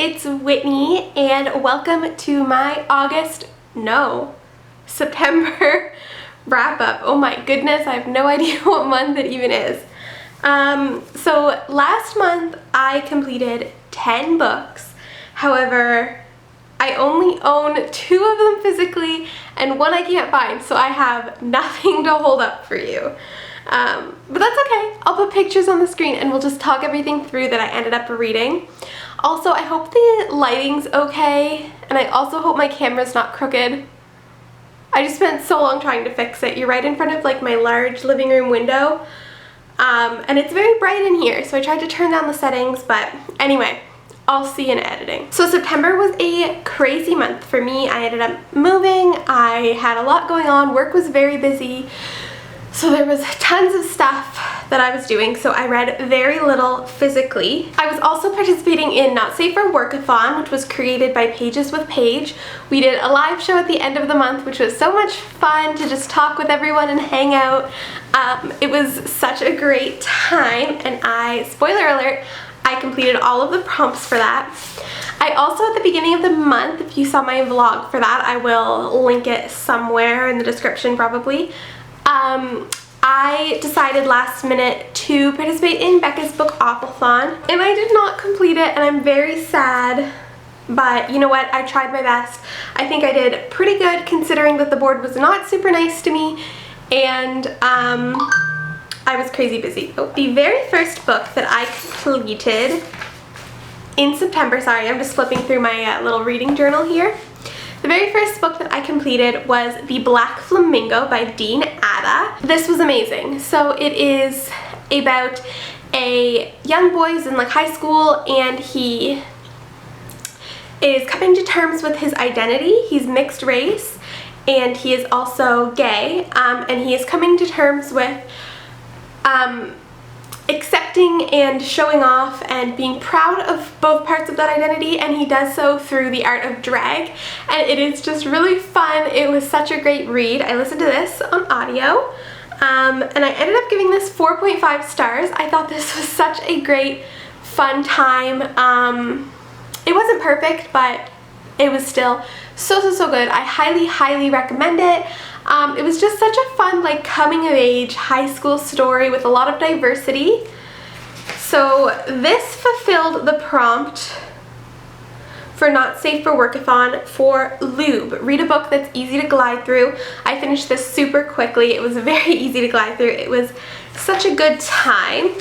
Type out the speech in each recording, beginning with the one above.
it's Whitney and welcome to my September wrap up. Oh my goodness, I have no idea what month it even is. So last month I completed 10 books. However, I only own 2 of them physically and 1 I can't find, so I have nothing to hold up for you. But that's okay. I'll put pictures on the screen and we'll just talk everything through that I ended up reading. Also, I hope the lighting's okay, and I also hope my camera's not crooked. I just spent so long trying to fix it. You're right in front of like my large living room window, and it's very bright in here, so I tried to turn down the settings, but anyway, I'll see you in editing. So September was a crazy month for me. I ended up moving, I had a lot going on, work was very busy, so there was tons of stuff that I was doing, so I read very little physically. I was also participating in Not Safe for Workathon, which was created by Pages with Paige. We did a live show at the end of the month, which was so much fun to just talk with everyone and hang out. It was such a great time, and spoiler alert, I completed all of the prompts for that. I also, at the beginning of the month, if you saw my vlog for that, I will link it somewhere in the description probably. I decided last minute to participate in Becca's bookopathon, and I did not complete it, and I'm very sad, but you know what, I tried my best. I think I did pretty good considering that the board was not super nice to me, and I was crazy busy. Oh, the very first book that I completed in September, sorry, I'm just flipping through my little reading journal here. The very first book that I completed was The Black Flamingo by Dean Atta. This was amazing. So it is about a young boy who's in like high school, and he is coming to terms with his identity. He's mixed race and he is also gay, and he is coming to terms with accepting and showing off and being proud of both parts of that identity, and he does so through the art of drag, and it is just really fun. It was such a great read. I listened to this on audio, and I ended up giving this 4.5 stars. I thought this was such a great fun time. It wasn't perfect, but it was still so good. I highly recommend it. It was just such a fun, like, coming of age high school story with a lot of diversity. So this fulfilled the prompt for Not Safe for Workathon for lube. Read a book that's easy to glide through. I finished this super quickly. It was very easy to glide through. It was such a good time.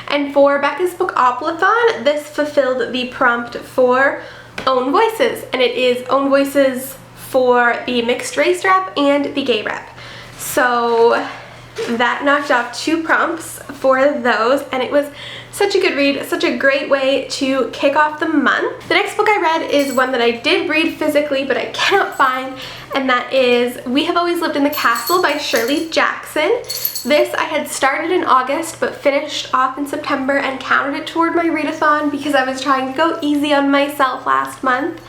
And for Becca's bookopathon, this fulfilled the prompt for own voices, and it is own voices for the mixed race rep and the gay rep. So that knocked off 2 prompts for those, and it was such a good read, such a great way to kick off the month. The next book I read is one that I did read physically but I cannot find, and that is We Have Always Lived in the Castle by Shirley Jackson. This I had started in August but finished off in September and counted it toward my readathon because I was trying to go easy on myself last month.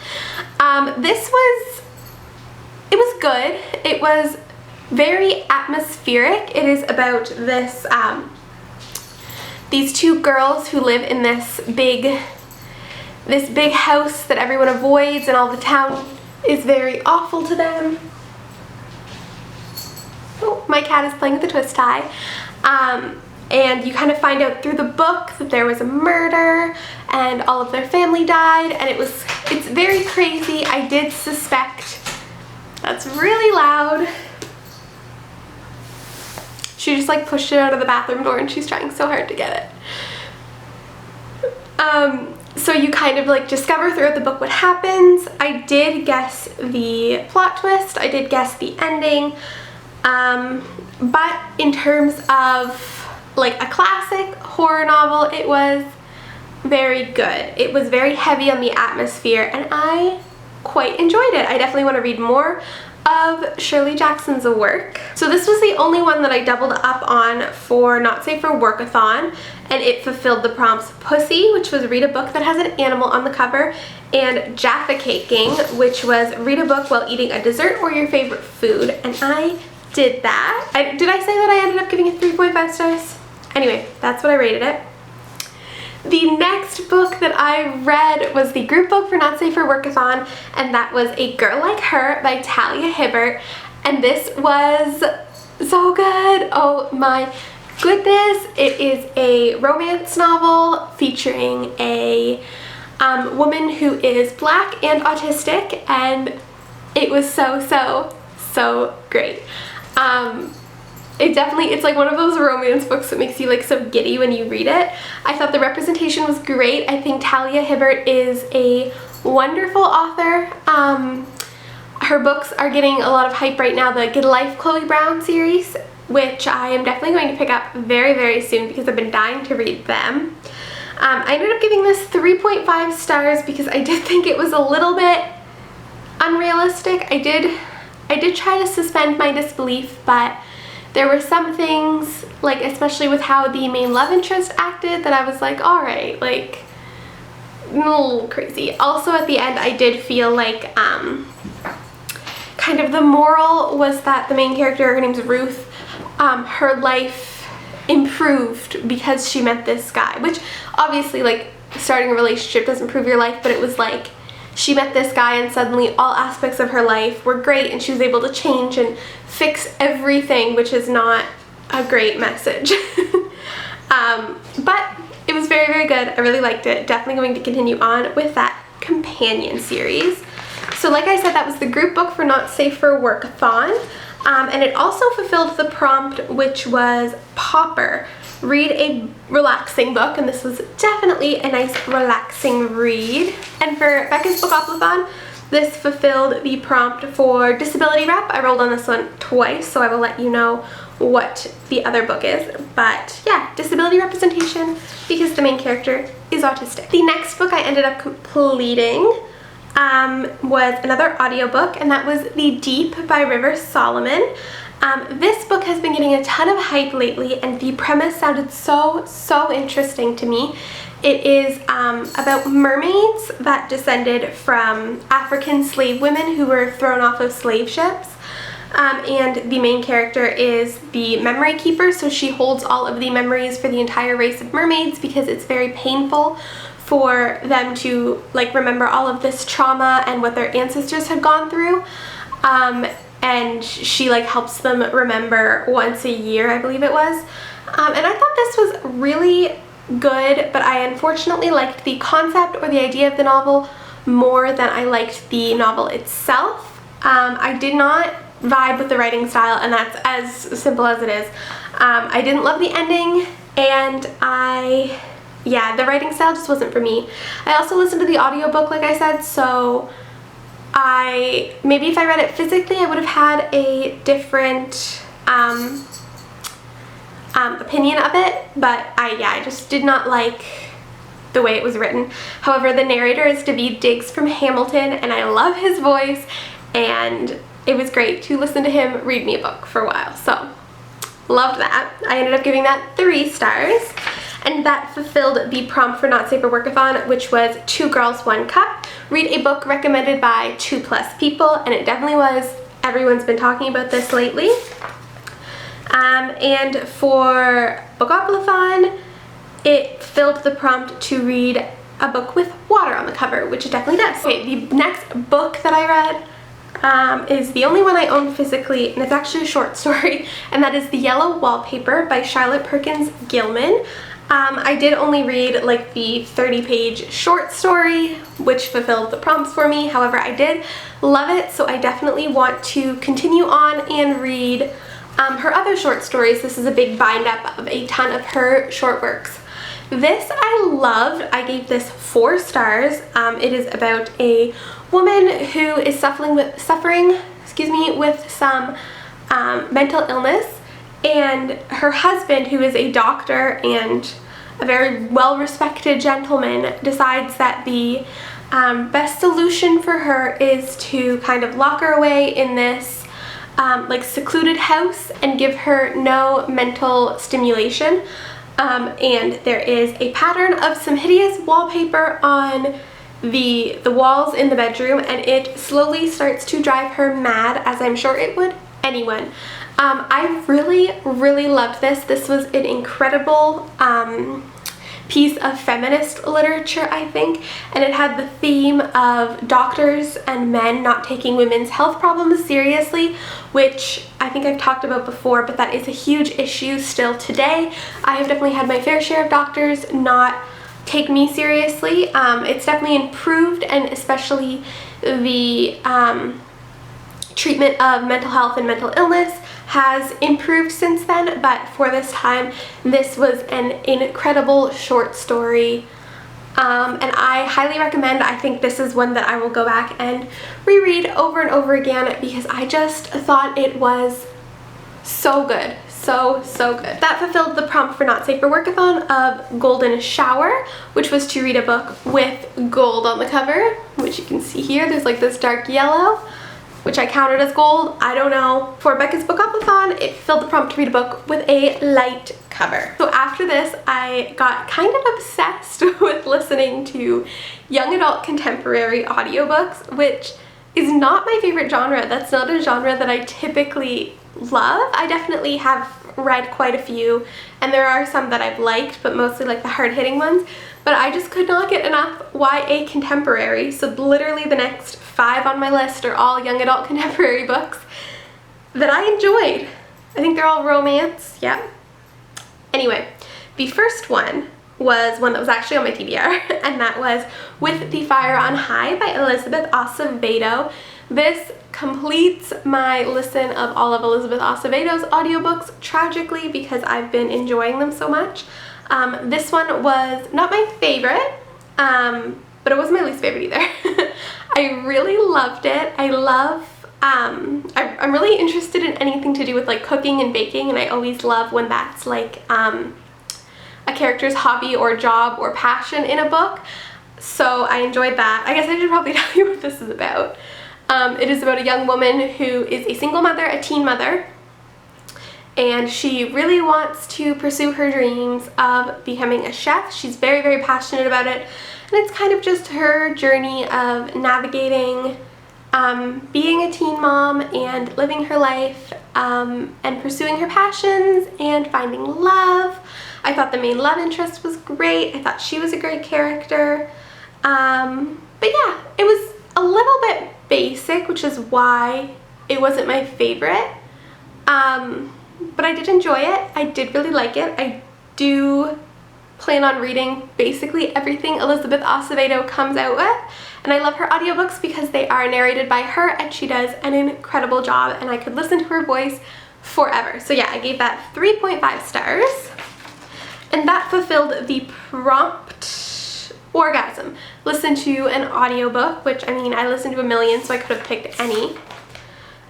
It was good. It was very atmospheric. It is about this, these 2 girls who live in this big house that everyone avoids, and all the town is very awful to them. Oh, my cat is playing with the twist tie. And you kind of find out through the book that there was a murder and all of their family died, and it's very crazy. I did suspect. That's really loud. She just like pushed it out of the bathroom door and she's trying so hard to get it. So you kind of like discover throughout the book what happens. I did guess the plot twist, I did guess the ending, but in terms of like a classic horror novel, it was very good. It was very heavy on the atmosphere, and I quite enjoyed it. I definitely want to read more of Shirley Jackson's work. So this was the only one that I doubled up on for Not Safe for Workathon, and it fulfilled the prompts Pussy, which was read a book that has an animal on the cover, and Jaffa Caking, which was read a book while eating a dessert or your favorite food, and I did that. Did I say that I ended up giving it 3.5 stars? Anyway, that's what I rated it. The next book that I read was the group book for Not Safe for Workathon, and that was A Girl Like Her by Talia Hibbert, and this was so good. Oh my goodness. It is a romance novel featuring a woman who is Black and autistic, and it was so great. It's like one of those romance books that makes you like so giddy when you read it. I thought the representation was great. I think Talia Hibbert is a wonderful author. Her books are getting a lot of hype right now, the Good Life Chloe Brown series, which I am definitely going to pick up very soon because I've been dying to read them. I ended up giving this 3.5 stars because I did think it was a little bit unrealistic. I did try to suspend my disbelief, but there were some things, like especially with how the main love interest acted, that I was like, alright, like, a little crazy. Also at the end I did feel like kind of the moral was that the main character, her name's Ruth, her life improved because she met this guy, which obviously like starting a relationship doesn't improve your life, but it was like she met this guy and suddenly all aspects of her life were great and she was able to change and fix everything, which is not a great message. But it was very good. I really liked it. Definitely going to continue on with that companion series. So like I said, that was the group book for Not Safe for Workathon. And it also fulfilled the prompt, which was Pauper. Read a relaxing book, and this was definitely a nice relaxing read. And for Becca's Bookopathon, this fulfilled the prompt for disability rep. I rolled on this one twice, so I will let you know what the other book is. But yeah, disability representation because the main character is autistic. The next book I ended up completing was another audiobook, and that was The Deep by River Solomon. This book has been getting a ton of hype lately, and the premise sounded so interesting to me. It is about mermaids that descended from African slave women who were thrown off of slave ships. And the main character is the memory keeper, so she holds all of the memories for the entire race of mermaids because it's very painful for them to like remember all of this trauma and what their ancestors had gone through. And she like helps them remember once a year, I believe it was. And I thought this was really good, but I unfortunately liked the concept or the idea of the novel more than I liked the novel itself. I did not vibe with the writing style, and that's as simple as it is. I didn't love the ending, and yeah, the writing style just wasn't for me. I also listened to the audiobook, like I said, so maybe if I read it physically, I would have had a different opinion of it, but I just did not like the way it was written. However, the narrator is David Diggs from Hamilton, and I love his voice, and it was great to listen to him read me a book for a while, so loved that. I ended up giving that 3 stars, and that fulfilled the prompt for Not Safe for Workathon, which was 2 Girls, 1 Cup. Read a book recommended by 2+ people, and it definitely was. Everyone's been talking about this lately. And for Bookopathon, it filled the prompt to read a book with water on the cover, which it definitely does. Okay, the next book that I read is the only one I own physically, and it's actually a short story, and that is The Yellow Wallpaper by Charlotte Perkins Gilman. I did only read like the 30-page short story, which fulfilled the prompts for me. However, I did love it, so I definitely want to continue on and read her other short stories. This is a big bind-up of a ton of her short works. This I loved. I gave this 4 stars. It is about a woman who is suffering with some mental illness, and her husband, who is a doctor and a very well-respected gentleman, decides that the best solution for her is to kind of lock her away in this like secluded house and give her no mental stimulation. And there is a pattern of some hideous wallpaper on the walls in the bedroom, and it slowly starts to drive her mad, as I'm sure it would anyone. I really loved this. This was an incredible piece of feminist literature, I think, and it had the theme of doctors and men not taking women's health problems seriously, which I think I've talked about before, but that is a huge issue still today. I have definitely had my fair share of doctors not take me seriously. It's definitely improved, and especially the treatment of mental health and mental illness has improved since then, but for this time, this was an incredible short story, and I highly recommend. I think this is one that I will go back and reread over and over again because I just thought it was so good. So good. That fulfilled the prompt for Not Safe for Workathon of Golden Shower, which was to read a book with gold on the cover, which you can see here. There's like this dark yellow, which I counted as gold. I don't know. For Becca's Bookapathon, it filled the prompt to read a book with a light cover. So after this, I got kind of obsessed with listening to young adult contemporary audiobooks, which is not my favorite genre. That's not a genre that I typically love. I definitely have read quite a few, and there are some that I've liked, but mostly like the hard-hitting ones. But I just could not get enough YA contemporary, so literally the next 5 on my list are all young adult contemporary books that I enjoyed. I think they're all romance, yeah. Anyway, the first one was one that was actually on my TBR, and that was With the Fire on High by Elizabeth Acevedo. This completes my listen of all of Elizabeth Acevedo's audiobooks, tragically, because I've been enjoying them so much. This one was not my favorite, but it wasn't my least favorite either. I really loved it. I'm really interested in anything to do with like cooking and baking, and I always love when that's like a character's hobby or job or passion in a book. So I enjoyed that. I guess I should probably tell you what this is about. It is about a young woman who is a single mother, a teen mother, and she really wants to pursue her dreams of becoming a chef. She's very, very passionate about it, and it's kind of just her journey of navigating being a teen mom and living her life and pursuing her passions and finding love. I thought the main love interest was great. I thought she was a great character. But yeah, it was a little bit basic, which is why it wasn't my favorite. But I did enjoy it. I did really like it. I do plan on reading basically everything Elizabeth Acevedo comes out with, and I love her audiobooks because they are narrated by her and she does an incredible job, and I could listen to her voice forever. So yeah, I gave that 3.5 stars, and that fulfilled the prompt orgasm. Listen to an audiobook, which I mean I listened to a million, so I could have picked any.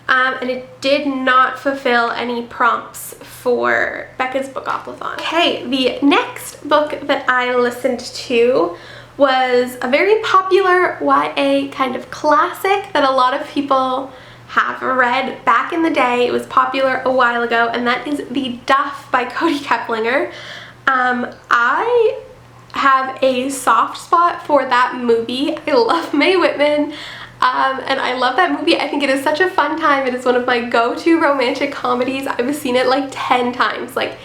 And it did not fulfill any prompts for Becca's Bookapathon. Okay, the next book that I listened to was a very popular YA kind of classic that a lot of people have read back in the day. It was popular a while ago, and that is The Duff by Cody Keplinger. I have a soft spot for that movie. I love Mae Whitman. And I love that movie. I think it is such a fun time. It is one of my go-to romantic comedies. I've seen it like 10 times. Like,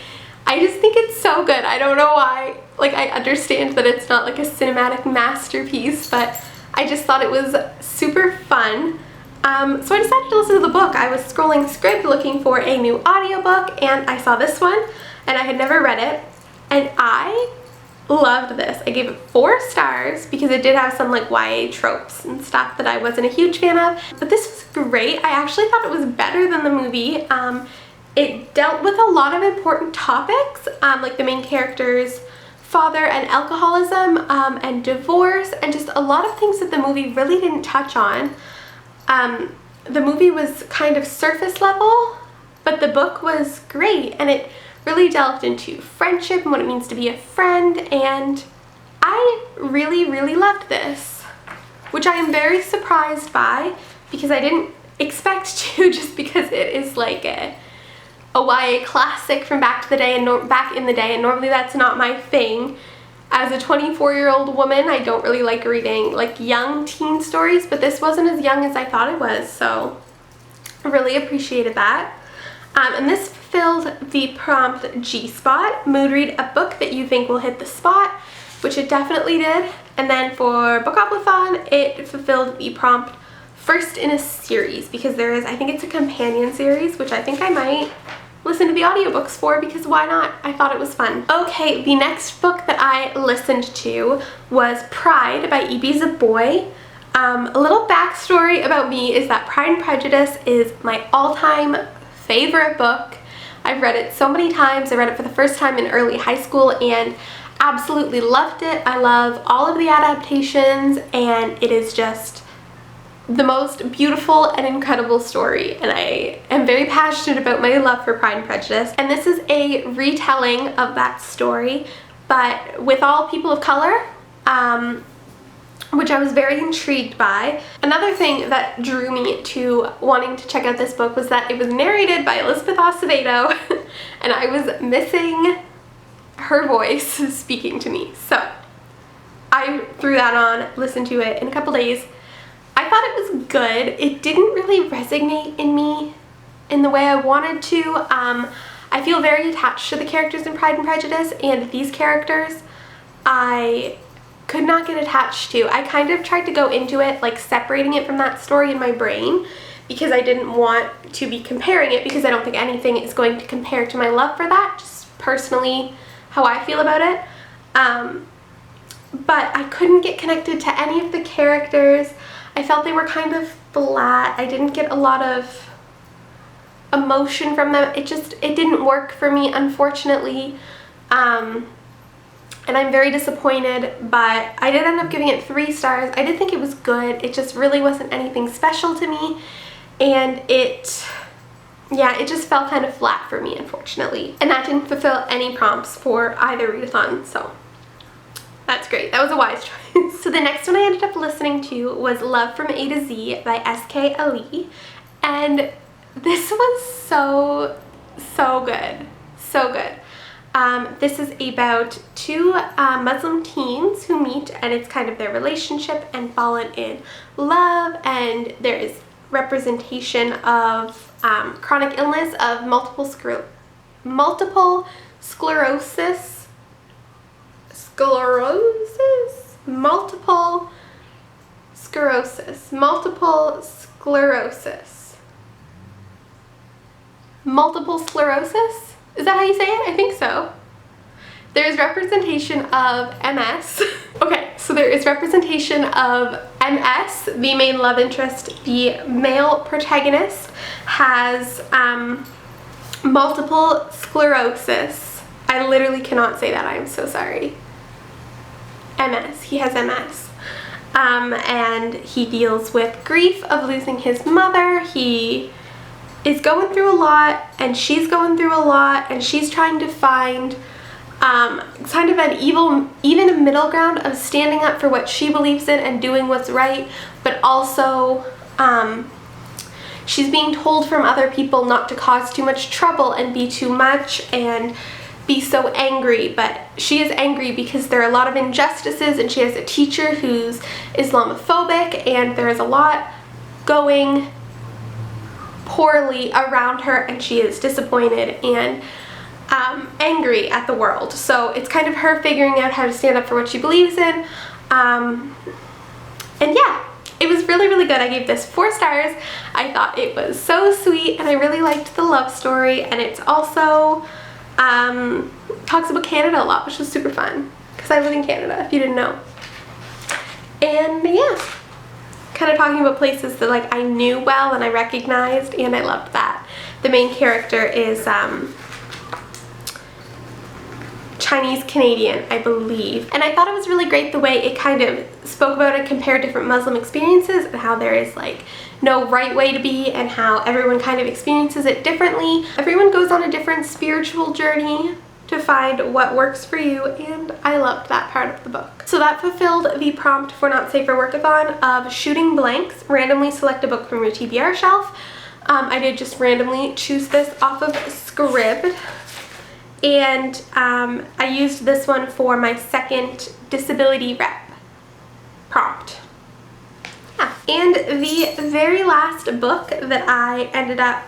I just think it's so good. I don't know why. Like, I understand that it's not like a cinematic masterpiece, but I just thought it was super fun. So I decided to listen to the book. I was scrolling Scribd looking for a new audiobook, and I saw this one, and I had never read it, and I loved this. I gave it 4 stars because it did have some like YA tropes and stuff that I wasn't a huge fan of, but this was great. I actually thought it was better than the movie. It dealt with a lot of important topics, like the main character's father and alcoholism, and divorce, and just a lot of things that the movie really didn't touch on. The movie was kind of surface level, but the book was great, and it really delved into friendship and what it means to be a friend, and I really, really loved this, which I am very surprised by because I didn't expect to, just because it is like a YA classic from back in the day, and normally that's not my thing. As a 24-year-old woman, I don't really like reading like young teen stories, but this wasn't as young as I thought it was, so I really appreciated that. And this fulfilled the prompt G-spot, mood read a book that you think will hit the spot, which it definitely did. And then for bookopathon, it fulfilled the prompt first in a series, because there is, I think it's a companion series, which I think I might listen to the audiobooks for, because why not? I thought it was fun. Okay, the next book that I listened to was Pride by E.B. Zaboy. A little backstory about me is that Pride and Prejudice is my all-time favorite book. I've read it so many times. I read it for the first time in early high school and absolutely loved it. I love all of the adaptations, and it is just the most beautiful and incredible story, and I am very passionate about my love for Pride and Prejudice. And this is a retelling of that story, but with all people of color, which I was very intrigued by. Another thing that drew me to wanting to check out this book was that it was narrated by Elizabeth Acevedo, and I was missing her voice speaking to me. So I threw that on, listened to it in a couple days. I thought it was good. It didn't really resonate in me in the way I wanted to. I feel very attached to the characters in Pride and Prejudice, and these characters I could not get attached to. I kind of tried to go into it like separating it from that story in my brain, because I didn't want to be comparing it, because I don't think anything is going to compare to my love for that, just personally how I feel about it. But I couldn't get connected to any of the characters. I felt they were kind of flat. I didn't get a lot of emotion from them. It didn't work for me, unfortunately. And I'm very disappointed, but I did end up giving it 3 stars. I did think it was good. It just really wasn't anything special to me, and it just felt kind of flat for me, unfortunately. And that didn't fulfill any prompts for either readathon, so that's great. That was a wise choice. So the next one I ended up listening to was Love from A to Z by S.K. Ali, and this was so good. So good. This is about 2 Muslim teens who meet, and it's kind of their relationship and fallen in love, and there is representation of chronic illness of multiple sclerosis. Is that how you say it? I think so. There's representation of MS. Okay, so there is representation of MS. The main love interest, the male protagonist, has multiple sclerosis. I literally cannot say that. I am so sorry. MS. He has MS. And he deals with grief of losing his mother. He is going through a lot, and she's going through a lot, and she's trying to find kind of an even a middle ground of standing up for what she believes in and doing what's right, but also she's being told from other people not to cause too much trouble and be too much and be so angry, but she is angry because there are a lot of injustices, and she has a teacher who's Islamophobic, and there is a lot going poorly around her, and she is disappointed and angry at the world. So it's kind of her figuring out how to stand up for what she believes in. And yeah, it was really good. I gave this 4 stars. I thought it was so sweet, and I really liked the love story, and it's also talks about Canada a lot, which was super fun, because I live in Canada, if you didn't know. And yeah, kind of talking about places that like I knew well and I recognized, and I loved that. The main character is Chinese Canadian, I believe, and I thought it was really great the way it kind of spoke about and compared different Muslim experiences, and how there is like no right way to be, and how everyone kind of experiences it differently. Everyone goes on a different spiritual journey to find what works for you, and I loved that part of the book. So that fulfilled the prompt for Not Safe for Workathon of shooting blanks. Randomly select a book from your TBR shelf. I did just randomly choose this off of Scribd, and I used this one for my second disability rep prompt. And the very last book that I ended up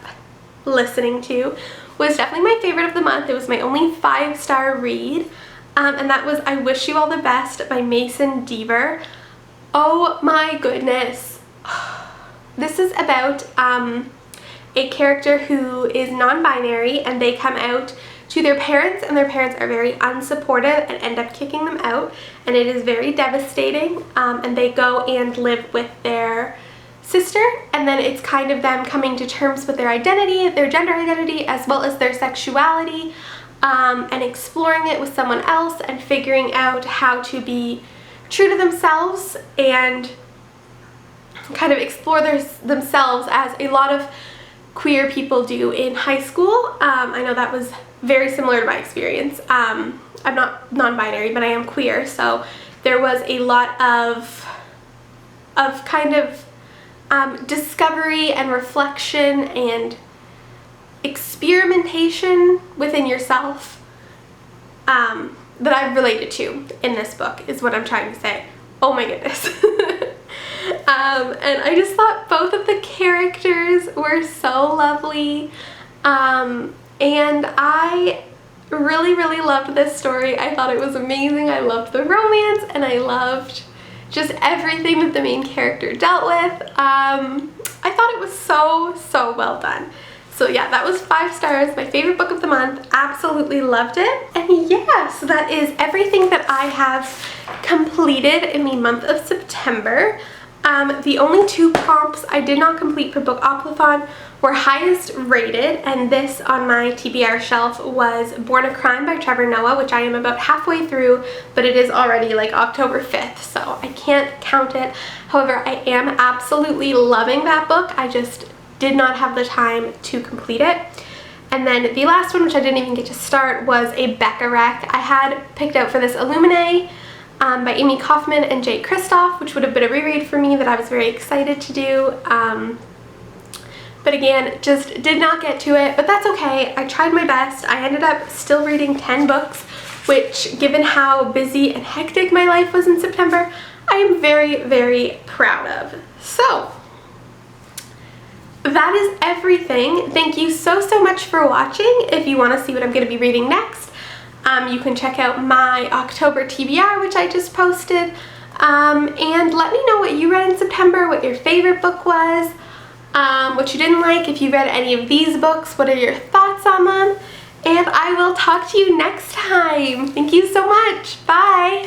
listening to was definitely my favorite of the month. It was my only 5-star read, and that was I Wish You All the Best by Mason Deaver. Oh my goodness. This is about a character who is non-binary, and they come out to their parents, and their parents are very unsupportive and end up kicking them out, and it is very devastating, and they go and live with their sister, and then it's kind of them coming to terms with their identity, their gender identity, as well as their sexuality, and exploring it with someone else and figuring out how to be true to themselves and kind of explore themselves as a lot of queer people do in high school. I know that was very similar to my experience. I'm not non-binary, but I am queer, so there was a lot of kind of discovery and reflection and experimentation within yourself that I've related to in this book, is what I'm trying to say. Oh my goodness. And I just thought both of the characters were so lovely, and I really loved this story. I thought it was amazing. I loved the romance, and I loved just everything that the main character dealt with. I thought it was so well done. So yeah, that was 5 stars, my favorite book of the month. Absolutely loved it. And yeah, so that is everything that I have completed in the month of September. The only 2 prompts I did not complete for bookopathon were highest rated, and this on my TBR shelf was Born a Crime by Trevor Noah, which I am about halfway through, but it is already like October 5th, so I can't count it. However, I am absolutely loving that book. I just did not have the time to complete it. And then the last one, which I didn't even get to start, was a Becca rec. I had picked out for this Illuminae by Amy Kaufman and Jay Kristoff, which would have been a reread for me that I was very excited to do. But again, just did not get to it, but that's okay. I tried my best. I ended up still reading 10 books, which, given how busy and hectic my life was in September, I am very proud of. So that is everything. Thank you so much for watching. If you want to see what I'm going to be reading next, you can check out my October TBR, which I just posted, and let me know what you read in September, what your favorite book was, what you didn't like. If you read any of these books, what are your thoughts on them? And I will talk to you next time. Thank you so much. Bye.